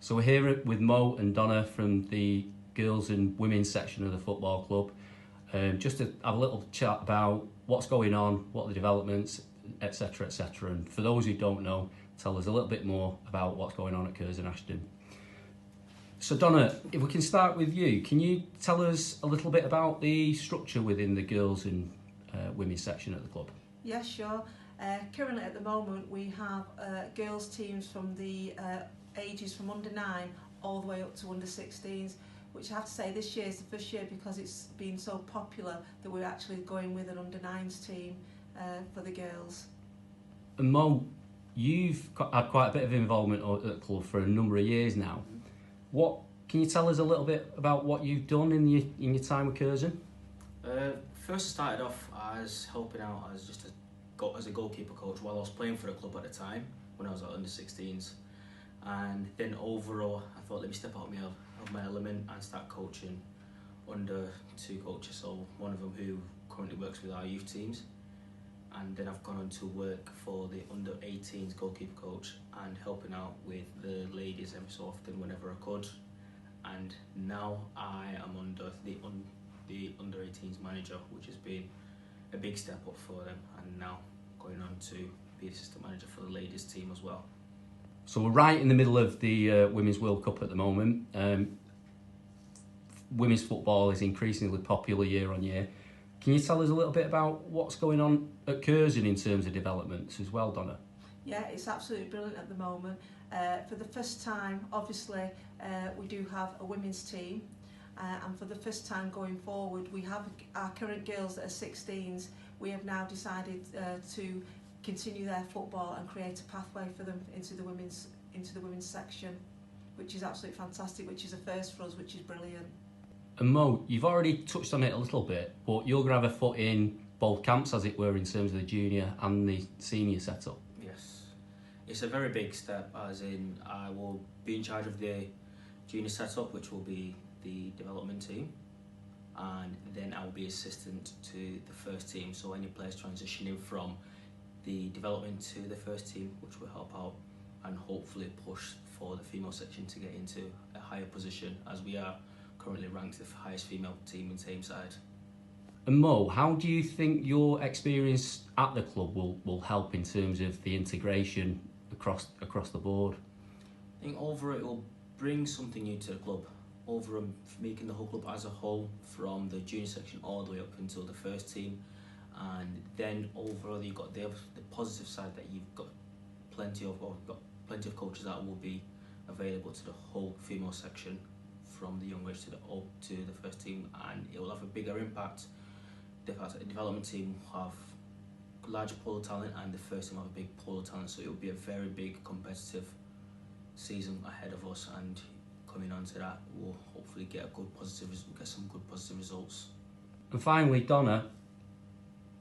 So we're here with Mo and Donna from the girls and women's section of the football club, just to have a little chat about what's going on, what are the developments, etc, etc. And for those who don't know, tell us a little bit more about what's going on at Curzon Ashton. So Donna, if we can start with you, can you tell us a little bit about the structure within the girls and women's section at the club? Yeah, sure. Currently at the moment we have girls teams from the ages from under 9 all the way up to under 16s, which I have to say this year is the first year because it's been so popular that we're actually going with an under 9s team for the girls. And Mo, you've had quite a bit of involvement at the club for a number of years now. What can you tell us a little bit about what you've done in your time with Curzon? First I started off as helping out as just as a goalkeeper coach while I was playing for the club at the time when I was at under 16s, and then overall I thought let me step out of my element and start coaching under 2 coaches, so one of them who currently works with our youth teams, and then I've gone on to work for the under 18s goalkeeper coach and helping out with the ladies every so often whenever I could, and now I am under the under 18s manager, which has been a big step up for them, and now going on to be assistant manager for the ladies team as well. So we're right in the middle of the Women's World Cup at the moment. Women's football is increasingly popular year on year. Can you tell us a little bit about what's going on at Curzon in terms of developments as well, Donna? Yeah, it's absolutely brilliant at the moment. For the first time, obviously, we do have a women's team, and for the first time going forward, we have our current girls that are 16s. We have now decided to continue their football and create a pathway for them into the women's section, which is absolutely fantastic, which is a first for us, which is brilliant. And Mo, you've already touched on it a little bit, but you're going to have a foot in both camps, as it were, in terms of the junior and the senior setup. Yes, it's a very big step, as in I will be in charge of the junior setup, which will be the development team, and then I will be assistant to the first team, so any players transitioning from the development to the first team, which will help out and hopefully push for the female section to get into a higher position, as we are currently ranked the highest female team in Tameside. And Mo, how do you think your experience at the club will help in terms of the integration across the board? I think overall it will bring something new to the club, over making the whole club as a whole, from the junior section all the way up until the first team, and then overall you've got the positive side that you've got plenty of coaches that will be available to the whole female section from the young age to the first team, and it will have a bigger impact. The development team have a large pool of talent and the first team have a big pool of talent, so it will be a very big competitive season ahead of us, and coming on to that we'll hopefully get some good positive results. And finally, Donna,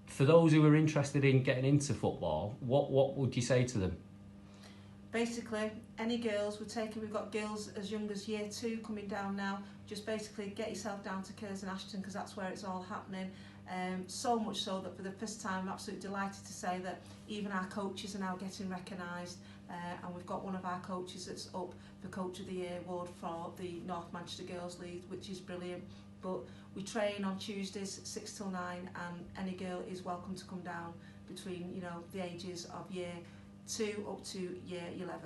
for those who are interested in getting into football, what would you say to them? Basically, any girls we've got girls as young as year 2 coming down now. Just basically get yourself down to Curzon Ashton, because that's where it's all happening. So much so that for the first time, I'm absolutely delighted to say that even our coaches are now getting recognised, and we've got one of our coaches that's up for Coach of the Year award for the North Manchester Girls League, which is brilliant. But we train on Tuesdays 6 till 9, and any girl is welcome to come down between the ages of year 2 up to year 11.